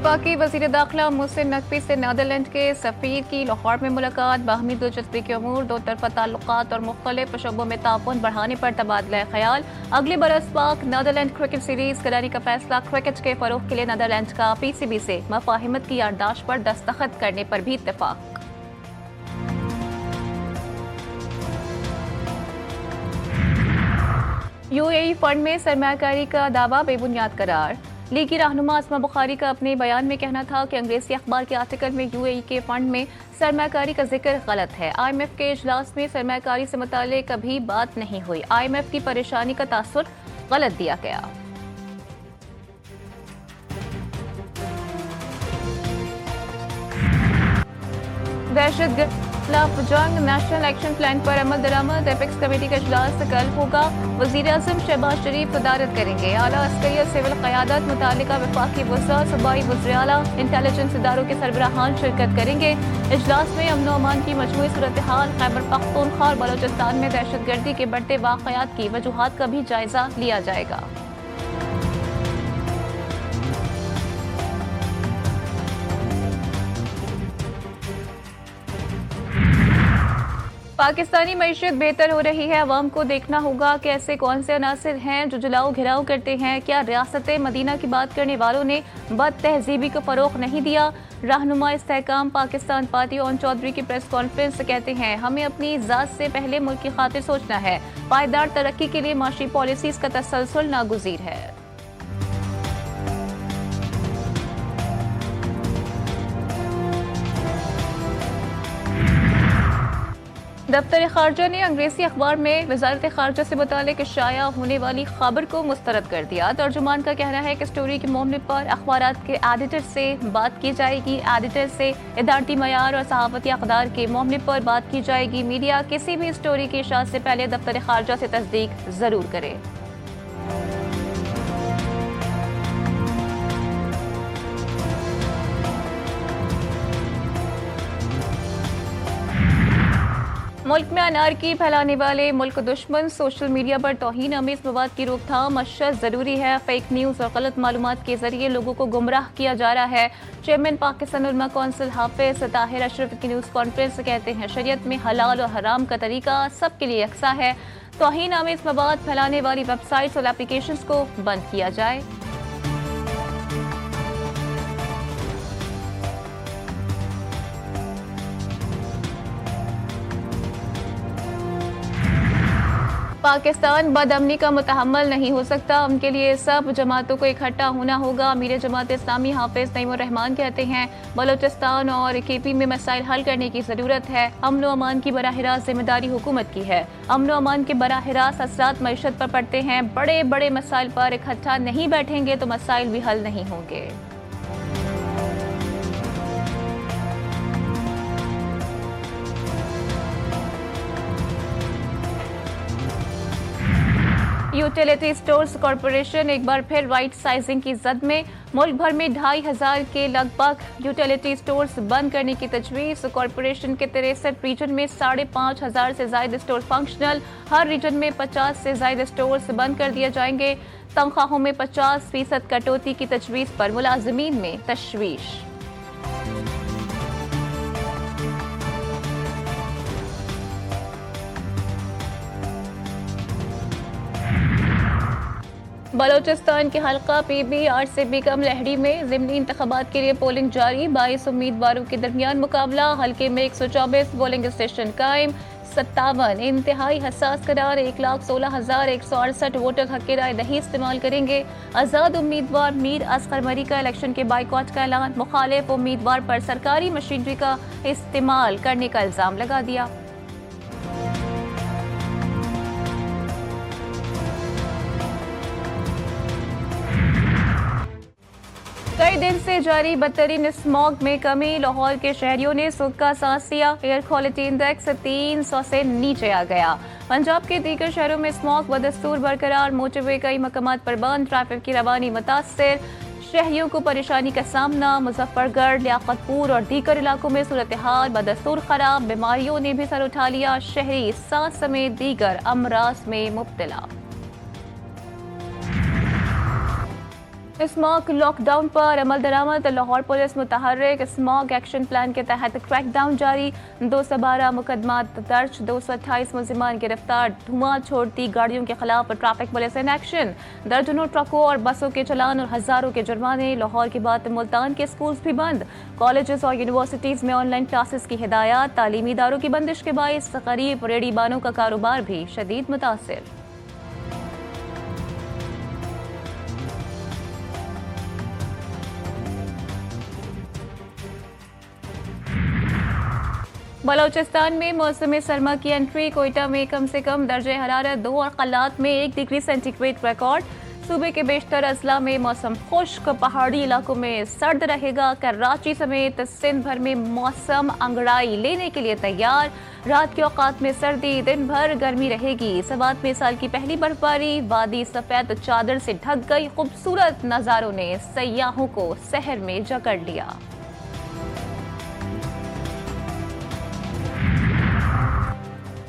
वफाकी वज़ीर दाखिला मोहसिन नकवी से नीदरलैंड के सफ़ीर की लाहौर में मुलाकात। बाहमी दिलचस्पी के अमूर, दो तरफा ताल्लुकात और मुख्तलिफ शोबों में ताउन बढ़ाने पर तबादला ख्याल। अगले बरस पाक नीदरलैंड क्रिकेट सीरीज कराने का फैसला। क्रिकेट के फरोग के लिए नीदरलैंड का PCB से मफाहिमत की याददाश्त पर दस्तखत करने पर भी इत्तेफाक। UAE फंड में सरमायाकारी का दावा बेबुनियाद करार। लीगी रहनुमा अस्मा बुखारी का अपने बयान में कहना था कि अंग्रेजी अखबार के आर्टिकल में UAE के फंड में सरमायाकारी का जिक्र गलत है। IMF के इजलास में सरमायाकारी से मुताल्लिक कभी बात नहीं हुई। IMF की परेशानी का तासुर गलत दिया गया। दहशतगर्द खिलाफ जंग, नेशनल एक्शन प्लान पर अमल दरामद। एपेक्स कमेटी का इजलास कल होगा। वज़ीर आज़म शहबाज शरीफ सदारत करेंगे। आला अस्करियत सिविल क़यादत, मुतालिका वफाकी वज़रा, सूबाई वज़ीर-ए-आला, इंटेलिजेंस इदारों के सरबराहान शिरकत करेंगे। इजलास में अमन व अमान की मजमूई सूरत हाल, खैबर पख्तूनख्वा और बलोचिस्तान में दहशतगर्दी के बढ़ते वाक़यात की वजूहात का भी जायजा लिया जाएगा। पाकिस्तानी मईशत बेहतर हो रही है। अवाम को देखना होगा कि ऐसे कौन से अनासिर हैं जो जलाओ घिराव करते हैं। क्या रियासत मदीना की बात करने वालों ने बद तहजीबी को फरोग नहीं दिया? रहनुमा इस्तेहकाम पाकिस्तान पार्टी ओन चौधरी की प्रेस कॉन्फ्रेंस कहते हैं, हमें अपनी ज़ात से पहले मुल्क की खातिर सोचना है। पायदार तरक्की के लिए माशी पॉलिसीज का तसलसल नागुज़ीर है। दफ्तर खारजा ने अंग्रेजी अखबार में वजारत खारजा से मुतालिक शाया होने वाली खबर को मुस्तरद कर दिया। तर्जुमान का कहना है कि स्टोरी के मामले पर अखबारात के एडिटर से बात की जाएगी। एडिटर से इदारती मयार और सहाफती अक़दार के मामले पर बात की जाएगी। मीडिया किसी भी स्टोरी की इशाअत से पहले दफ्तर खारजा से तस्दीक जरूर करे। मुल्क में अनारकी फैलाने वाले मुल्क दुश्मन सोशल मीडिया पर तौहीन अमीज़ मवाद की रोकथाम अशद ज़रूरी है। फेक न्यूज़ और गलत मालूमात के जरिए लोगों को गुमराह किया जा रहा है। चेयरमैन पाकिस्तान उलमा कौंसिल हाफिज ताहिर अशरफ की न्यूज़ कॉन्फ्रेंस कहते हैं, शरीयत में हलाल और हराम का तरीका सबके लिए यकसा है। तौहीन अमीज़ मवाद फैलाने वाली वेबसाइट्स और एप्लीकेशंस को बंद किया जाए। पाकिस्तान बदअमनी का मुतहम्मल नहीं हो सकता। उनके लिए सब जमातों को इकट्ठा होना होगा। अमीर जमात इस्लामी हाफिज नईमुर रहमान कहते हैं, बलोचिस्तान और KP में मसाइल हल करने की ज़रूरत है। अमन व अमान की बराह रास्त जिम्मेदारी हुकूमत की है। अमन व अमान के बराह रास्त असरात मईशत पर पड़ते हैं। बड़े बड़े मसाइल पर इकट्ठा नहीं बैठेंगे तो मसाइल भी हल नहीं होंगे। यूटिलिटी स्टोर्स कॉरपोरेशन एक बार फिर राइट साइजिंग की जद में। मुल्क भर में 2500 के लगभग यूटिलिटी स्टोर्स बंद करने की तजवीज़। कॉरपोरेशन के 63 रीजन में 5500 से ज्यादा स्टोर फंक्शनल। हर रीजन में 50 से ज्यादा स्टोर्स बंद कर दिए जाएंगे। तनख्वाहों में 50% कटौती की तजवीज़ पर मुलाजमीन में तशवीश। बलोचिस्तान के हल्का PB 8 से भी कम लहरी में ज़िमनी इंतखाबात के लिए पोलिंग जारी। 22 उम्मीदवारों के दरमियान मुकाबला। हल्के में 124 पोलिंग स्टेशन कायम। 57 इंतहाई हसास करार। 1,16,168 वोटर हक राय दही इस्तेमाल करेंगे। आज़ाद उम्मीदवार मीर असगर मरी का इलेक्शन के बाइकॉट का ऐलान। मुखालिफ उम्मीदवार पर सरकारी मशीनरी का इस्तेमाल करने का इल्ज़ाम लगा दिया। कई दिन से जारी बदतरीन स्मॉग में कमी। लाहौर के शहरियों ने सुख का सांस लिया। एयर क्वालिटी इंडेक्स 300 से नीचे आ गया। पंजाब के दीगर शहरों में स्मॉग बदस्तूर बरकरार। मोटरवे कई मकामात पर बंद। ट्रैफिक की रवानी मुतासर। शहरियों को परेशानी का सामना। मुजफ्फरगढ़, लियाकतपुर और दीगर इलाकों में सूरत हाल बदस्तूर खराब। बीमारियों ने भी सर उठा लिया। शहरी सांस समेत दीगर अमराज में मुब्तला। स्मॉग लॉकडाउन पर अमल दरामद, लाहौर पुलिस मुतहर्रिक, स्मॉग एक्शन प्लान के तहत क्रैकडाउन जारी, 212 मुकदमात दर्ज, 228 मुलजिमान गिरफ्तार, धुआं छोड़ती गाड़ियों के खिलाफ ट्रैफिक पुलिस इन एक्शन, दर्जनों ट्रकों और बसों के चलान और हजारों के जुर्माने। लाहौर के बाद मुल्तान के स्कूल्स भी बंद, कॉलेजेस और यूनिवर्सिटीज में ऑनलाइन क्लासेस की हिदायत, तालीमी इदारों की बंदिश के बायस गरीब रेडी बानों का कारोबार भी शदीद मुतासिर। बलोचिस्तान में मौसम सरमा की एंट्री, कोयटा में कम से कम दर्जे हरारत 2 और कलात में 1 डिग्री सेंटीग्रेड रिकॉर्ड। सूबे के बेशतर अजला में मौसम खुश्क, पहाड़ी इलाकों में सर्द रहेगा। कराची समेत सिंध भर में मौसम अंगड़ाई लेने के लिए तैयार, रात के औकात में सर्दी, दिन भर गर्मी रहेगी। सवात में साल की पहली बर्फबारी, वादी सफेद चादर से ढक गई, खूबसूरत नज़ारों ने सयाहों को शहर में जकड़ लिया।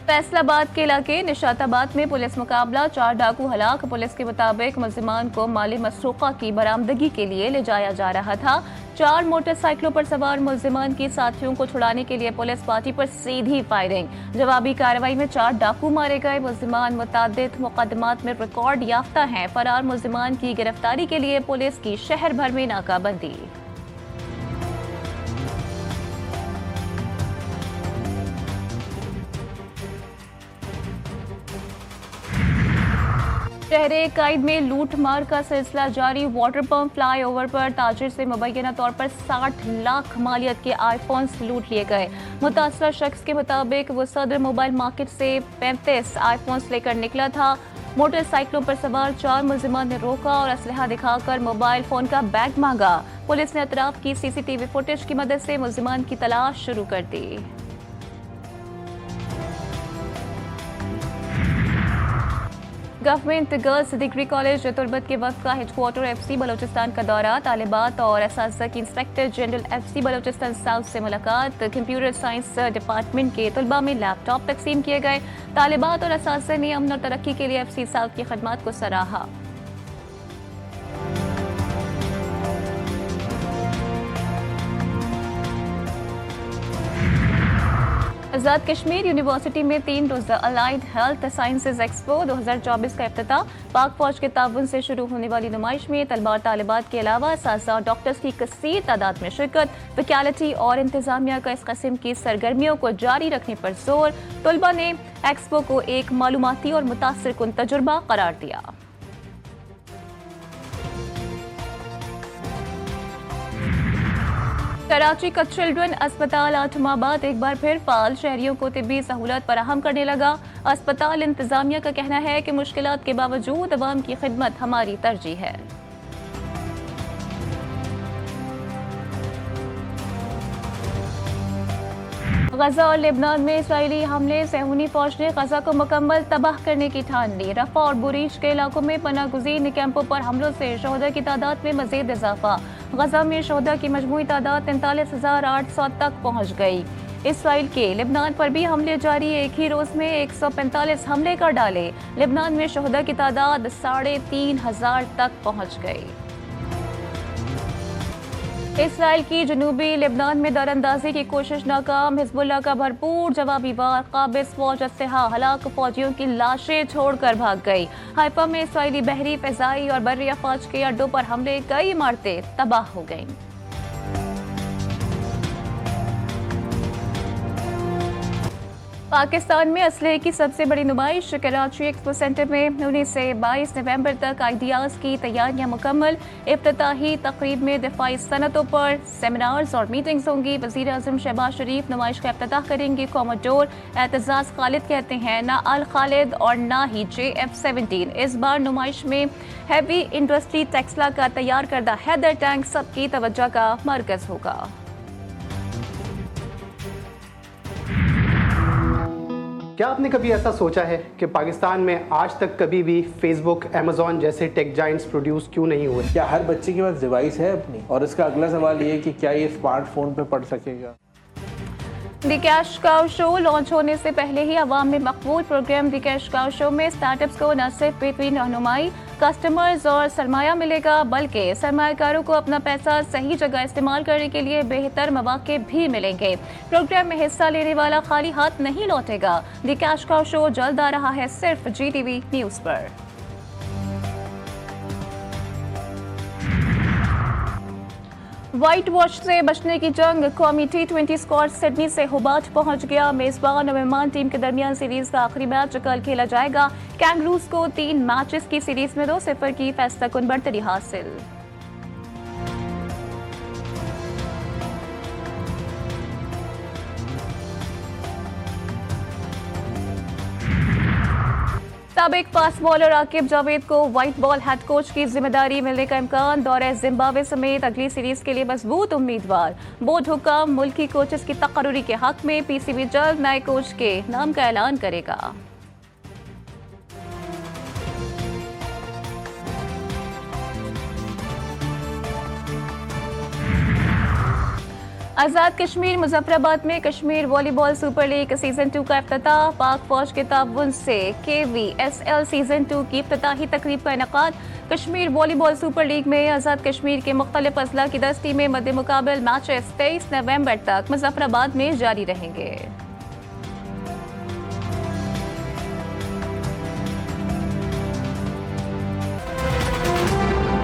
फैसलाबाद के इलाके निशाताबाद में पुलिस मुकाबला, 4 डाकू हलाक। पुलिस के मुताबिक मुलजिमान को माली मसरूक़ा की बरामदगी के लिए ले जाया जा रहा था। 4 मोटरसाइकिलों पर सवार मुलजिमान की साथियों को छुड़ाने के लिए पुलिस पार्टी पर सीधी फायरिंग। जवाबी कार्रवाई में 4 डाकू मारे गए। मुलजिमान मुतादिद मुकदमात में रिकॉर्ड याफ्ता हैं। फरार मुलजिमान की गिरफ्तारी के लिए पुलिस की शहर भर में नाकाबंदी। शहरे कायद में लूट मार का सिलसिला जारी, वाटर पंप फ्लाई ओवर पर ताजिर से मुबैना तौर पर 60 लाख मालियत के आईफोन्स लूट लिए गए। मुतासरा शख्स के मुताबिक वो सदर मोबाइल मार्केट से 35 आईफोन्स लेकर निकला था। मोटरसाइकिलों पर सवार 4 मुलजिमान ने रोका और असलहा दिखाकर मोबाइल फोन का बैग मांगा। पुलिस ने अतराफ की CCTV फुटेज की मदद से मुलजिमान की तलाश शुरू कर दी। Government girls degree college Turbat के वक्त का हेडक्वार्टर FC बलोचिस्तान का दौरा, तालिबात और असातिज़ा की inspector general FC Balochistan south से मुलाकात। कंप्यूटर साइंस डिपार्टमेंट के तलबा में लैपटॉप तकसीम किए गए। तालिबात और असातिज़ा ने अमन और तरक्की के लिए FC साउथ की खदमात को सराहा। आज़ाद कश्मीर यूनिवर्सिटी में 3 रोज़ा अलाइड हेल्थ साइंसेज एक्सपो 2024 का इफ्तिताह। पाक फौज के ताउन से शुरू होने वाली नुमाइश में तलबा और तालिबात के अलावा असातिज़ा और डॉक्टर्स की कसीर तादाद में शिरकत। वकालती और इंतजामिया का इस किस्म की सरगर्मियों को जारी रखने पर जोर। तलबा ने एक्सपो को एक मालूमाती और मुतासिर कुन तजुर्बा करार दिया। कराची का चिल्ड्रन अस्पताल 8 माह बाद एक बार फिर फाल, शहरियों को तिब्बी सहूलत फराहम करने लगा। अस्पताल इंतजामिया का कहना है कि मुश्किलात के बावजूद अवाम की खिदमत हमारी तरजीह है। गजा और लेबनान में इसराइली हमले, सेहूनी फौज ने गजा को मुकम्मल तबाह करने की ठान ली। रफा और बुरीश के इलाकों में पनाह गुज़ीर कैंपों पर हमलों से शोहदा की तादाद में मजीद इजाफा। गजा में शोहदा की मजमूई तादाद 43,800 तक पहुँच गई। इसराइल के लेबनान पर भी हमले जारी, एक ही रोज में 145 हमले कर डाले। लेबनान में शोहदा की तादाद 3,500 तक पहुँच गई। इसराइल की जनूबी लेबनान में दरअंदाजी की कोशिश नाकाम, हिजबुल्लाह का भरपूर जवाबी वार, काबिज फौज अस्लहा हलाक फौजियों की लाशें छोड़कर भाग गई। हाइफा में इसराइली बहरी, फ़िज़ाई और बर्री अफवाज के अड्डों पर हमले, कई इमारतें तबाह हो गईं। पाकिस्तान में असलहे की सबसे बड़ी नुमाइश, कराची एक्सपो सेंटर में 19 से 22 नवंबर तक आइडियाज़ की तैयारियां मुकम्मल। इफ्तिताही तकरीब में दिफाई सनतों पर सेमिनार्स और मीटिंग्स होंगी। वज़ीर आज़म शहबाज शरीफ नुमाइश का इफ्तिताह करेंगे। कॉमोडोर एतजाज़ खालिद कहते हैं, ना अल खालिद और ना ही JF-17। इस बार नुमाइश में हैवी इंडस्ट्री टेक्सला का तैयार करदा हैदर टैंक सबकी तवज्जो का मरकज़ होगा। क्या आपने कभी ऐसा सोचा है कि पाकिस्तान में आज तक कभी भी फेसबुक, अमेजॉन जैसे टेक जाइंट्स प्रोड्यूस क्यों नहीं हुए? क्या हर बच्चे के पास डिवाइस है अपनी? और इसका अगला सवाल ये कि क्या ये स्मार्टफोन पे पढ़ सकेगा? The cash cow show launch होने से पहले ही अवाम में मकबूल program the cash cow show में स्टार्टअप्स को न सिर्फ बेहतरीन रहनुमाई कस्टमर्स और सरमाया मिलेगा, बल्कि सरमायाकारों को अपना पैसा सही जगह इस्तेमाल करने के लिए बेहतर मौके भी मिलेंगे। प्रोग्राम में हिस्सा लेने वाला खाली हाथ नहीं लौटेगा। द कैश काउ शो जल्द आ रहा है सिर्फ GTV न्यूज पर। व्हाइट वॉश से बचने की जंग, कौमी T20 स्क्वाड सिडनी से होबार्ट पहुंच गया। मेजबान और मेहमान टीम के दरमियान सीरीज का आखिरी मैच कल खेला जाएगा। कैंगरूज को 3 मैचेस की सीरीज में 2-0 की फैसलाकुन बढ़तरी हासिल। साबिक फास्ट बॉलर आकिब जावेद को व्हाइट बॉल हेड कोच की जिम्मेदारी मिलने का इम्कान। दौरे जिम्बाब्वे समेत अगली सीरीज के लिए मजबूत उम्मीदवार। बोर्ड हुक्म मुल्की कोचेस की तकर्रुरी के हक में PCB जल्द नए कोच के नाम का ऐलान करेगा। आज़ाद कश्मीर मुजफ्फराबाद में Kashmir volleyball super league season 2 का इफ्तिताह। पाक फौज के ताउन से KVSL सीजन 2 की इफ्तिताही तकरीब का इनेकाद। कश्मीर वॉलीबॉल सुपर लीग में आज़ाद कश्मीर के मुख्तलिफ अजला की 10 टीमें मद्दे मुकाबल मैचेस 23 नवंबर तक मुजफ्फराबाद में जारी रहेंगे।